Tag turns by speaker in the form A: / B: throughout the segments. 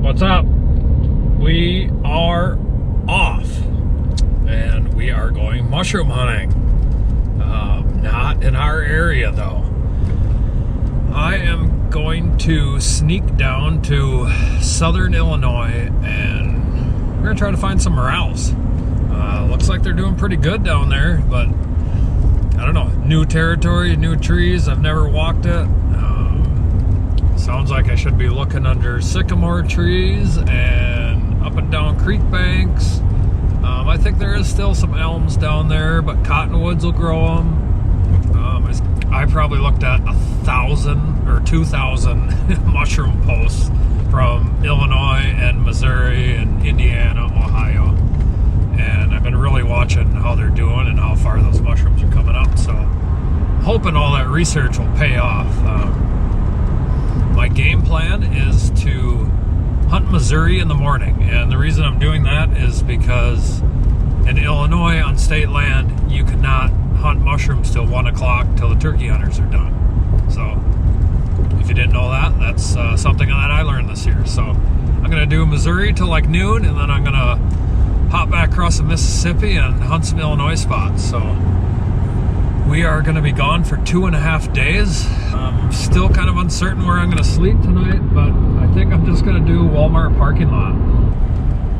A: What's up? We are off and we are going mushroom hunting. Not in our area though. I am going to sneak down to southern Illinois and we're gonna try to find some morels. Looks like they're doing pretty good down there, but I don't know, new territory, new trees, I've never walked it. Sounds like I should be looking under sycamore trees and up and down creek banks. I think there is still some elms down there, but cottonwoods will grow them. I probably looked at 1,000 or 2,000 mushroom posts from Illinois and Missouri and Indiana, Ohio. And I've been really watching how they're doing and how far those mushrooms are coming up. So hoping all that research will pay off. My game plan is to hunt Missouri in the morning, and the reason I'm doing that is because in Illinois on state land you cannot hunt mushrooms till 1 o'clock till the turkey hunters are done. So if you didn't know that, that's something that I learned this year. So I'm gonna do Missouri till like noon, and then I'm gonna hop back across the Mississippi and hunt some Illinois spots. So we are going to be gone for 2.5 days. I'm still kind of uncertain where I'm going to sleep tonight, but I think I'm just going to do Walmart parking lot.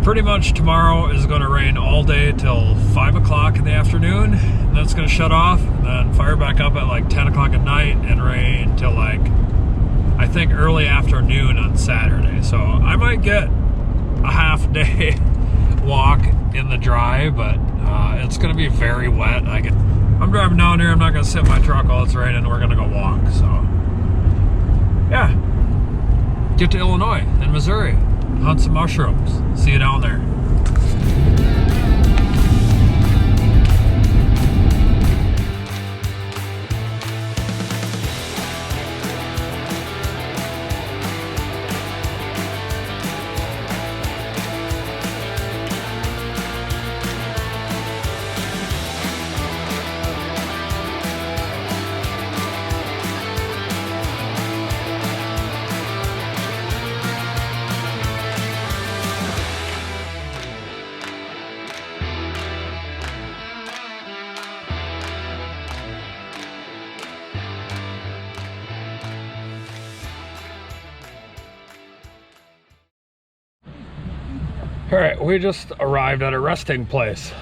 A: Pretty much tomorrow is going to rain all day till 5 o'clock in the afternoon, and then it's going to shut off, and then fire back up at like 10 o'clock at night and rain till like, I think early afternoon on Saturday. So I might get a half day walk in the dry, but it's going to be very wet. I'm driving down here, I'm not going to sit in my truck while it's raining, we're going to go walk. So yeah, get to Illinois and Missouri, hunt some mushrooms, see you down there. All right, we just arrived at a resting place.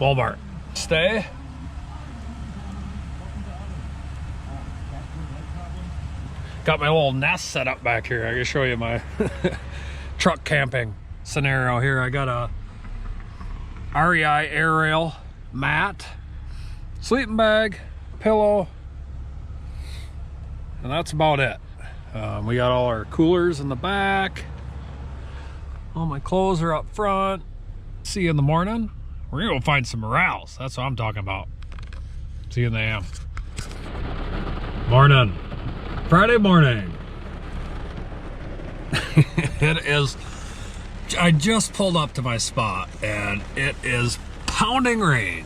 A: Walmart. Stay. Got my little nest set up back here. I can show you my truck camping scenario here. I got a REI aerial mat, sleeping bag, pillow, and that's about it. We got all our coolers in the back. All my clothes are up front. See you in the morning. We're gonna go find some morels. That's what I'm talking about. See you in the AM. Morning. Friday morning. It is, I just pulled up to my spot and it is pounding rain.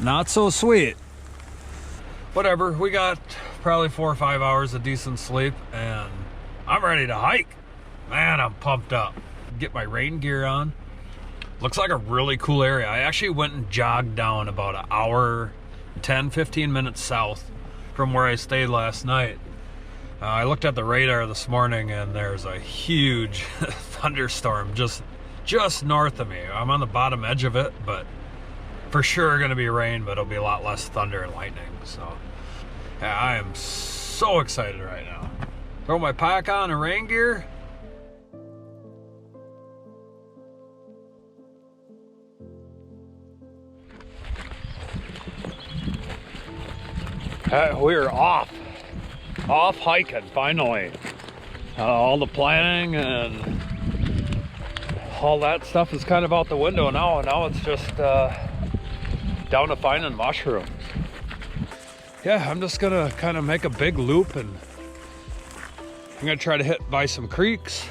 A: Not so sweet. Whatever, we got probably 4 or 5 hours of decent sleep and I'm ready to hike. Man, I'm pumped up. Get my rain gear on. Looks like a really cool area. I actually went and jogged down about an hour, 10-15 minutes south from where I stayed last night. I looked at the radar this morning and there's a huge thunderstorm just north of me. I'm on the bottom edge of it, but for sure going to be rain, but it'll be a lot less thunder and lightning. So yeah, I am so excited right now. Throw my pack on and rain gear. We're off hiking finally. All the planning and all that stuff is kind of out the window now. Now it's just down to finding mushrooms. Yeah, I'm just gonna kind of make a big loop and I'm gonna try to hit by some creeks.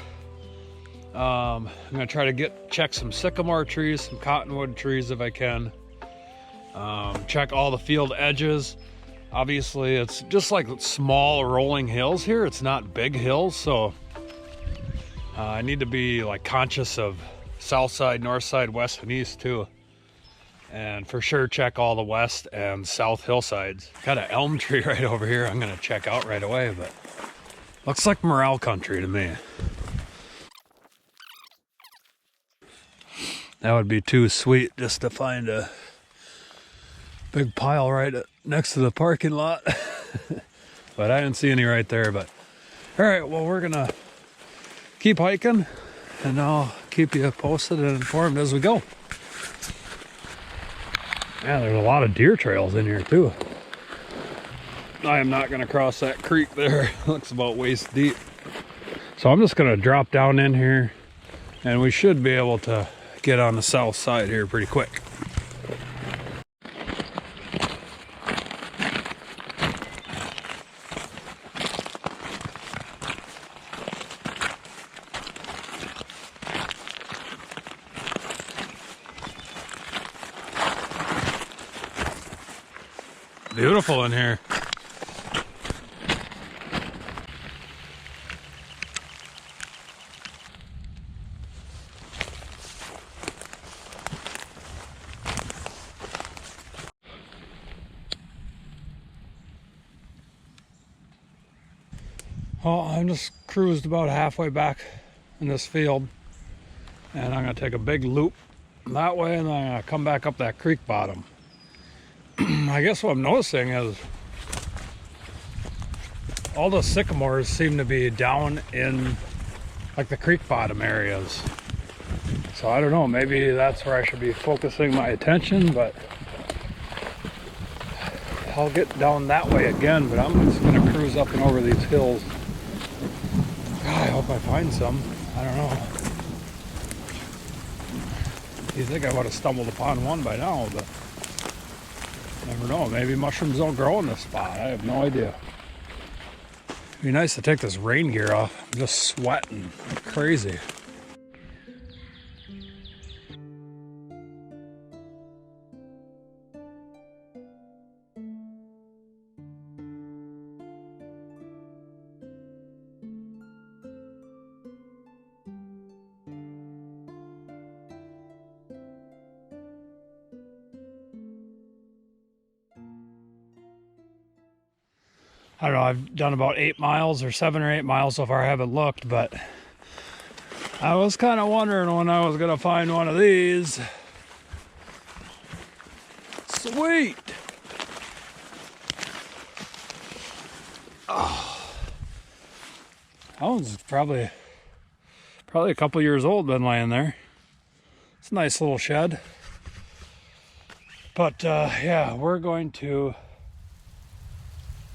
A: I'm gonna try to check some sycamore trees, some cottonwood trees if I can. Check all the field edges. Obviously, it's just like small rolling hills here. It's not big hills, so I need to be like conscious of south side, north side, west and east too. And for sure check all the west and south hillsides. Got an elm tree right over here I'm gonna check out right away, but looks like Morel country to me. That would be too sweet just to find a big pile right next to the parking lot. But I didn't see any right there. But all right, well, we're gonna keep hiking and I'll keep you posted and informed as we go. Yeah, there's a lot of deer trails in here too. I am not gonna cross that creek there. Looks about waist deep. So I'm just gonna drop down in here and we should be able to get on the south side here pretty quick. Beautiful in here. Well, I'm just cruised about halfway back in this field and I'm gonna take a big loop that way and then I'm gonna come back up that creek bottom. I guess what I'm noticing is all the sycamores seem to be down in like the creek bottom areas. So I don't know, maybe that's where I should be focusing my attention, but I'll get down that way again, but I'm just gonna cruise up and over these hills. God, I hope I find some. I don't know. You think I would have stumbled upon one by now, but never know. Maybe mushrooms don't grow in this spot. I have no idea. It'd be nice to take this rain gear off. I'm just sweating like crazy. I don't know, I've done about 8 miles or 7 or 8 miles so far. I haven't looked, but I was kind of wondering when I was going to find one of these. Sweet. Oh. That one's probably a couple years old, been laying there. It's a nice little shed. But yeah, we're going to...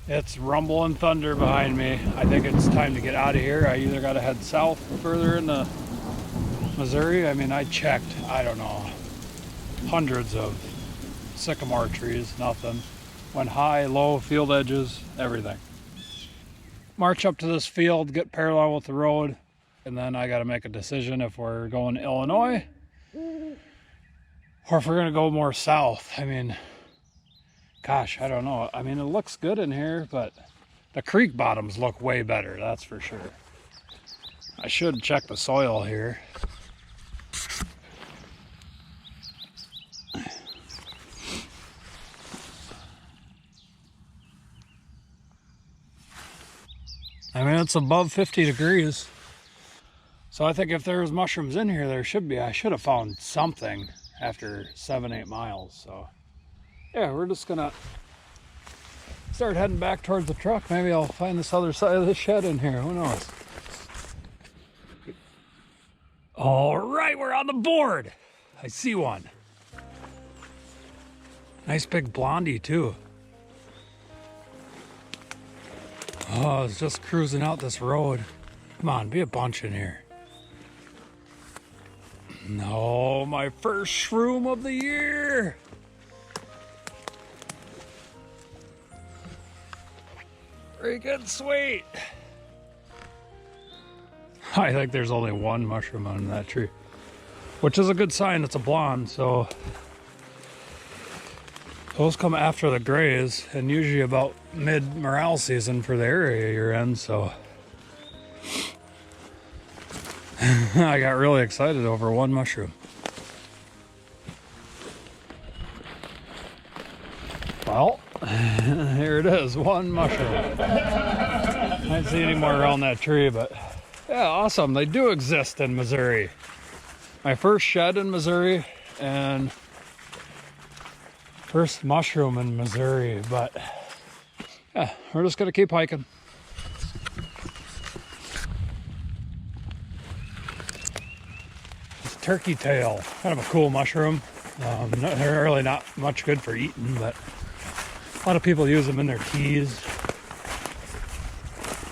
A: It's rumble and thunder behind me. I think it's time to get out of here. I either got to head south further into Missouri. I mean, I checked, I don't know, hundreds of sycamore trees, nothing. Went high, low, field edges, everything. March up to this field, get parallel with the road, and then I got to make a decision if we're going to Illinois or if we're going to go more south. I mean, gosh, I don't know. I mean, it looks good in here, but the creek bottoms look way better, that's for sure. I should check the soil here. I mean, it's above 50 degrees. So I think if there's mushrooms in here, there should be. I should have found something after 7-8 miles, so. Yeah, we're just gonna start heading back towards the truck. Maybe I'll find this other side of the shed in here. Who knows? All right, we're on the board. I see one. Nice big blondie too. Oh, I was just cruising out this road. Come on, be a bunch in here. No, my first shroom of the year. Freaking sweet. I think there's only one mushroom on that tree, which is a good sign. It's a blonde, so Those come after the grays, and usually about mid-morel season for the area you're in, so I got really excited over one mushroom. Well, here it is, one mushroom. I didn't see any more around that tree, but yeah, awesome. They do exist in Missouri. My first shed in Missouri and first mushroom in Missouri, but yeah, we're just gonna keep hiking. It's turkey tail, kind of a cool mushroom. They're really not much good for eating, but a lot of people use them in their teas,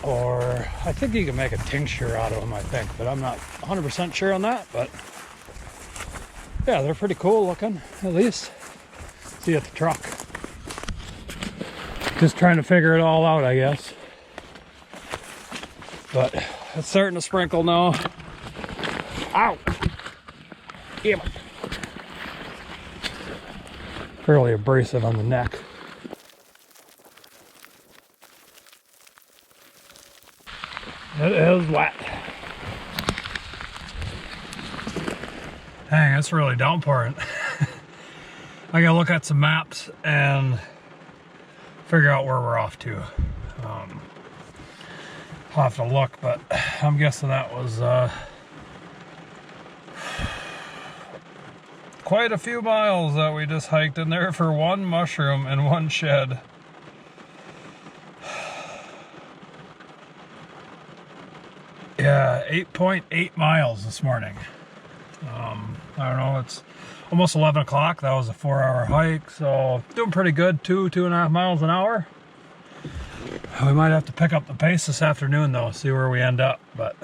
A: or I think you can make a tincture out of them, I think, but I'm not 100% sure on that. But yeah, they're pretty cool looking, at least. See you at the truck. Just trying to figure it all out, I guess. But it's starting to sprinkle now. Ow! Damn it. Fairly abrasive on the neck. It is wet. Dang, it's really downpouring. I gotta look at some maps and figure out where we're off to. I'll have to look, but I'm guessing that was quite a few miles that we just hiked in there for one mushroom and one shed. Yeah, 8.8 miles this morning. I don't know, it's almost 11 o'clock. That was a 4-hour hike, so doing pretty good, 2.5 miles an hour. We might have to pick up the pace this afternoon though, see where we end up, but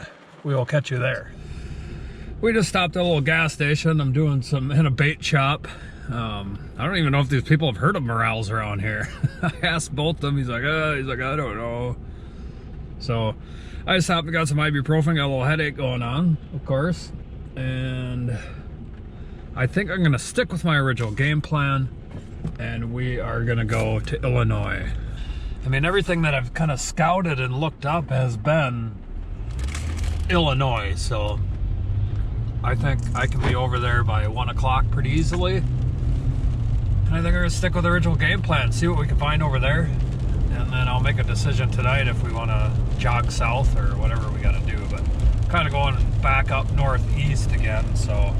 A: we will catch you there. We just stopped at a little gas station. I'm doing some in a bait shop. I don't even know if these people have heard of morels around here. I asked both of them, he's like, I don't know. So I just happened to got some ibuprofen, got a little headache going on, of course. And I think I'm gonna stick with my original game plan, and we are gonna go to Illinois. I mean, everything that I've kind of scouted and looked up has been Illinois, so I think I can be over there by 1 o'clock pretty easily. And I think I'm gonna stick with the original game plan, see what we can find over there, and then I'll make a decision tonight if we want to jog south or whatever we got to do. But kind of going back up northeast again, so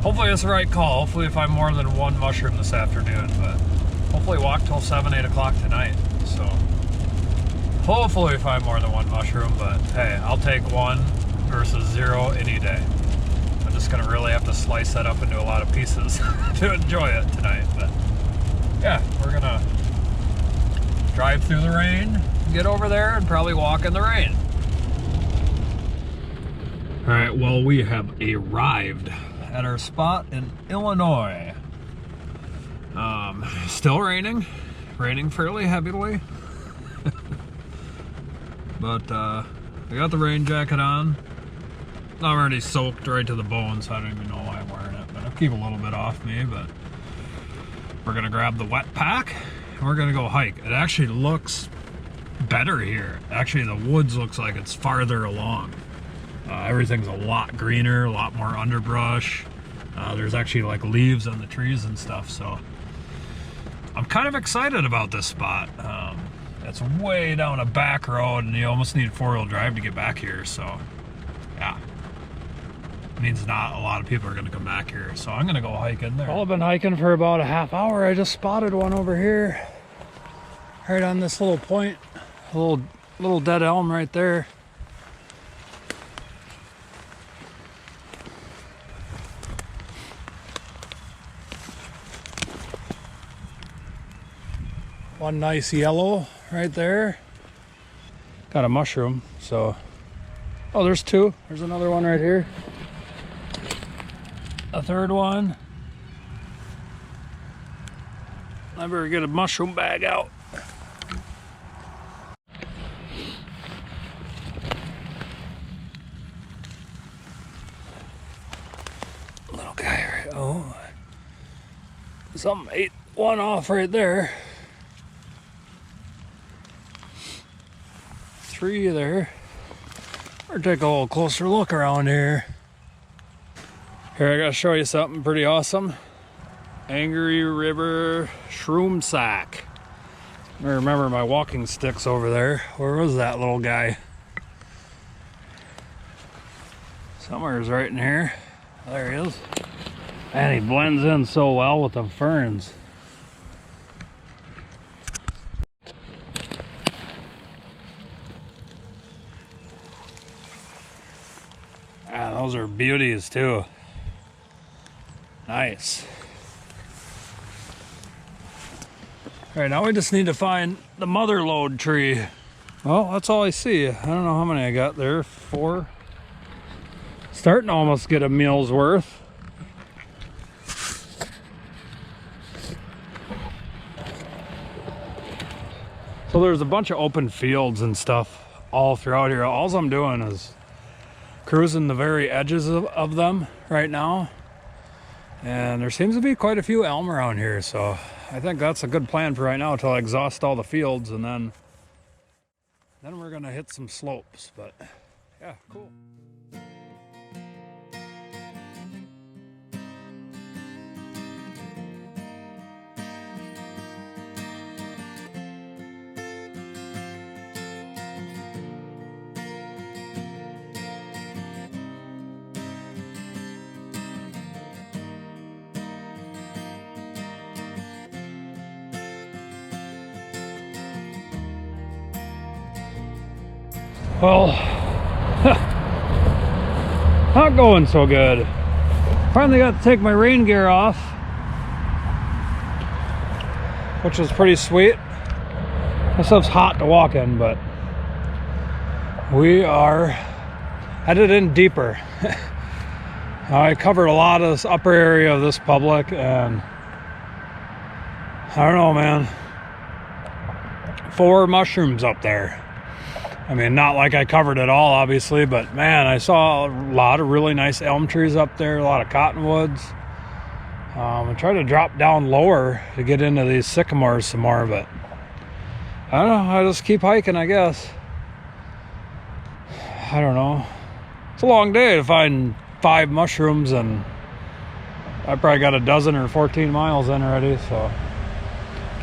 A: hopefully it's the right call. Hopefully if I'm more than one mushroom this afternoon, but hopefully walk till 7-8 o'clock tonight. So hopefully if I'm more than one mushroom, but hey, I'll take one versus 0 any day. I'm just gonna really have to slice that up into a lot of pieces to enjoy it tonight. But yeah, we're gonna drive through the rain, get over there, and probably walk in the rain. All right, well, we have arrived at our spot in Illinois. Still raining fairly heavily. But I got the rain jacket on. I'm already soaked right to the bone, so I don't even know why I'm wearing it, but I'll keep a little bit off me. But we're gonna grab the wet pack and we're gonna go hike. It actually looks better here. Actually, the woods looks like it's farther along. Everything's a lot greener, a lot more underbrush. There's actually like leaves on the trees and stuff, so I'm kind of excited about this spot. It's way down a back road, and you almost need 4-wheel drive to get back here, so yeah. Means not a lot of people are going to come back here, so I'm going to go hike in there. Well, I've been hiking for about a half hour. I just spotted one over here, right on this little point, a little dead elm right there. One nice yellow right there. Got a mushroom, so. Oh, there's two. There's another one right here. A third one. I better get a mushroom bag out. Little guy, right? Oh. Something ate one off right there. 3 there. Or take a little closer look around here. Here, I gotta show you something pretty awesome. Angry River Shroom Sack. I remember my walking sticks over there. Where was that little guy? Somewhere's right in here. There he is. And he blends in so well with the ferns. Ah, those are beauties too. Nice. All right, now we just need to find the mother lode tree. Well, that's all I see. I don't know how many I got there. 4. Starting to almost get a meal's worth. So there's a bunch of open fields and stuff all throughout here. All I'm doing is cruising the very edges of them right now. And there seems to be quite a few elm around here, so I think that's a good plan for right now until I exhaust all the fields, and then we're gonna hit some slopes. But yeah, cool. Well, not going so good. Finally got to take my rain gear off, which is pretty sweet. This stuff's hot to walk in, but we are headed in deeper. I covered a lot of this upper area of this public, and I don't know, man. 4 mushrooms up there. I mean, not like I covered it all, obviously, but man, I saw a lot of really nice elm trees up there, a lot of cottonwoods. I tried to drop down lower to get into these sycamores some more, but I don't know, I just keep hiking, I guess. I don't know. It's a long day to find 5 mushrooms, and I probably got a dozen or 14 miles in already, so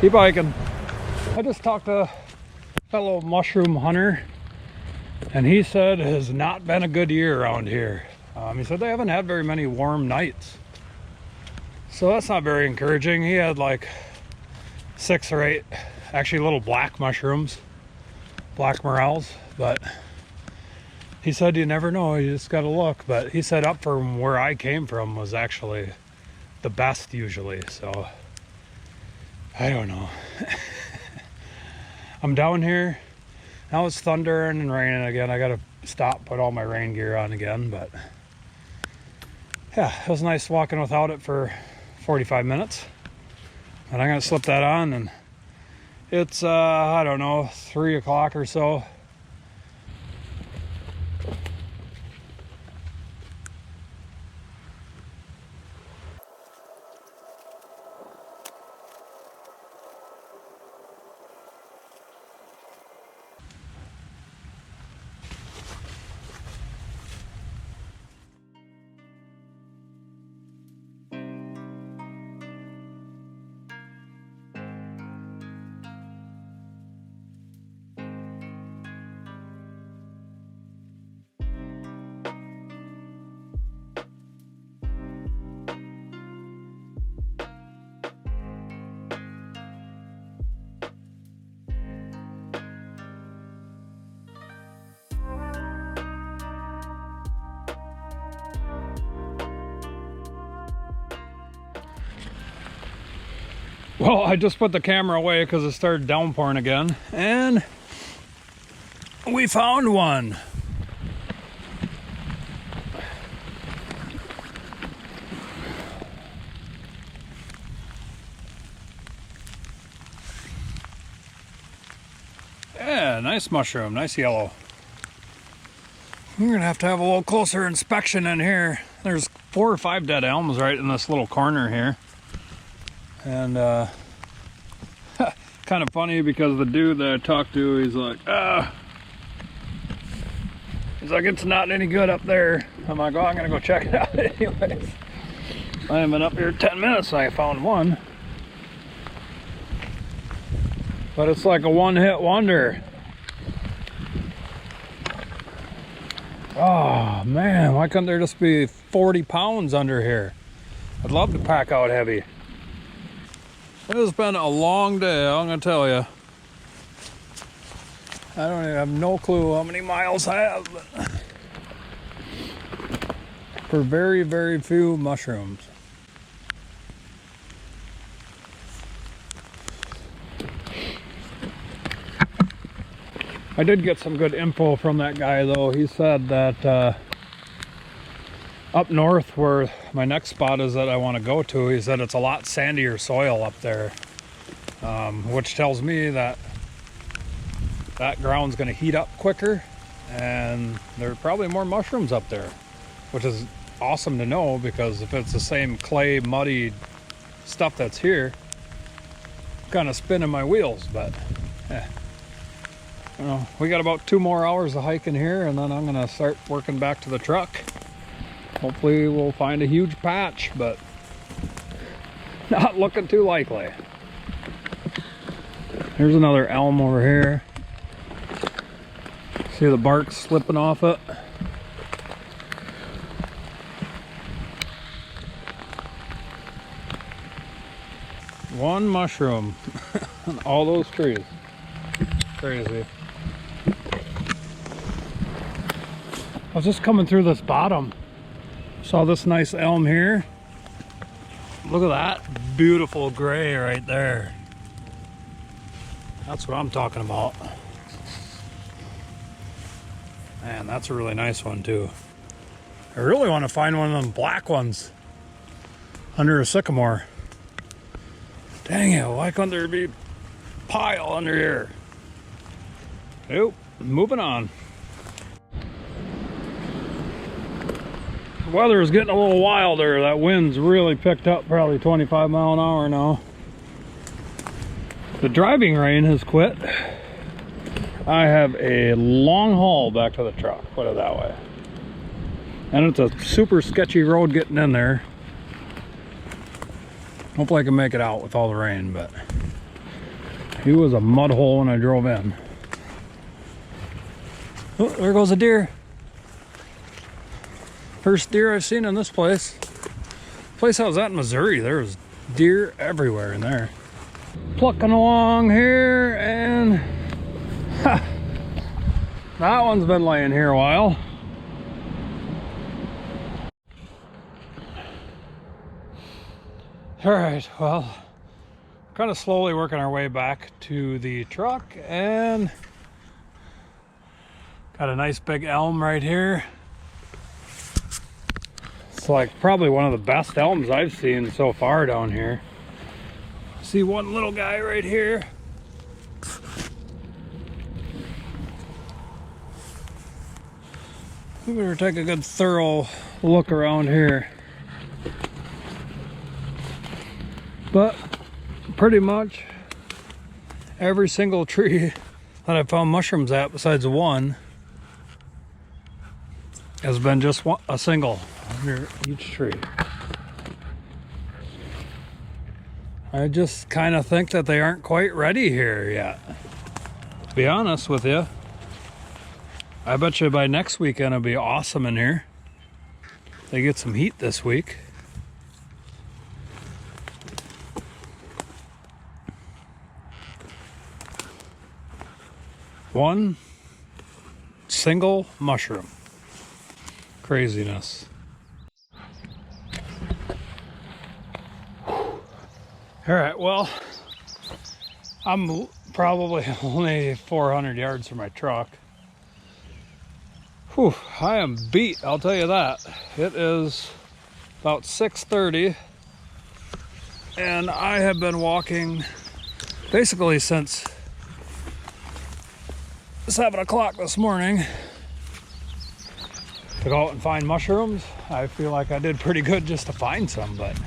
A: keep hiking. I just talked to a fellow mushroom hunter, and he said it has not been a good year around here. He said they haven't had very many warm nights, so that's not very encouraging. He had like 6 or 8 actually little black mushrooms, black morels, but he said you never know, you just gotta look. But he said up from where I came from was actually the best usually, so I don't know. I'm down here. Now it's thundering and raining again. I gotta stop, put all my rain gear on again, but yeah, it was nice walking without it for 45 minutes. And I'm gonna slip that on, and it's, I don't know, 3 o'clock or so. Well, I just put the camera away because it started downpouring again, and we found one. Yeah, nice mushroom, nice yellow. We're gonna have to have a little closer inspection in here. There's 4 or 5 dead elms right in this little corner here. And kind of funny because the dude that I talked to, he's like, he's like, it's not any good up there. I'm like, oh, I'm gonna go check it out anyways. I haven't been up here 10 minutes and I found one. But it's like a one-hit wonder. Oh man, why couldn't there just be 40 pounds under here? I'd love to pack out heavy. It has been a long day, I'm gonna tell you. I don't even have no clue how many miles I have, but for very, very few mushrooms. I did get some good info from that guy though. He said that up north where my next spot is that I want to go to, he said it's a lot sandier soil up there, which tells me that that ground's going to heat up quicker and there are probably more mushrooms up there, which is awesome to know, because if it's the same clay muddy stuff that's here, I'm kind of spinning my wheels. But you know, we got about 2 more hours of hiking here and then I'm going to start working back to the truck. Hopefully we'll find a huge patch, but not looking too likely. Here's another elm over here. See the bark slipping off it? One mushroom on all those trees. Crazy. I was just coming through this bottom. Saw this nice elm here. Look at that beautiful gray right there. That's what I'm talking about. Man, that's a really nice one too. I really want to find one of them black ones under a sycamore. Dang it, why couldn't there be a pile under here? Nope, moving on. The weather is getting a little wilder. That wind's really picked up, probably 25 mile an hour now. The driving rain has quit. I have a long haul back to the truck, put it that way. And it's a super sketchy road getting in there. Hopefully I can make it out with all the rain, but it was a mud hole when I drove in. Oh, there goes a deer. First deer I've seen in this place. Place I was at in Missouri, there was deer everywhere in there. Plucking along here, and that one's been laying here a while. All right, well, kind of slowly working our way back to the truck, and got a nice big elm right here. It's like probably one of the best elms I've seen so far down here. See one little guy right here. We better take a good thorough look around here. But pretty much every single tree that I found mushrooms at, besides one, has been just a single under each tree. I just kind of think that they aren't quite ready here yet. To be honest with you, I bet you by next weekend it'll be awesome in here. They get some heat this week. One single mushroom. Craziness. All right, well, I'm probably only 400 yards from my truck. Whew, I am beat, I'll tell you that. It is about 6:30 and I have been walking basically since 7 o'clock this morning to go out and find mushrooms. I feel like I did pretty good just to find some, but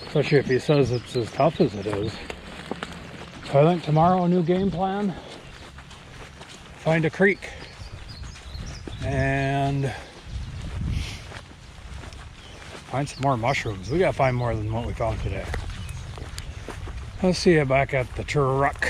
A: especially if he says it's as tough as it is. I think tomorrow, a new game plan. Find a creek and find some more mushrooms. We gotta find more than what we found today. I'll see you back at the truck.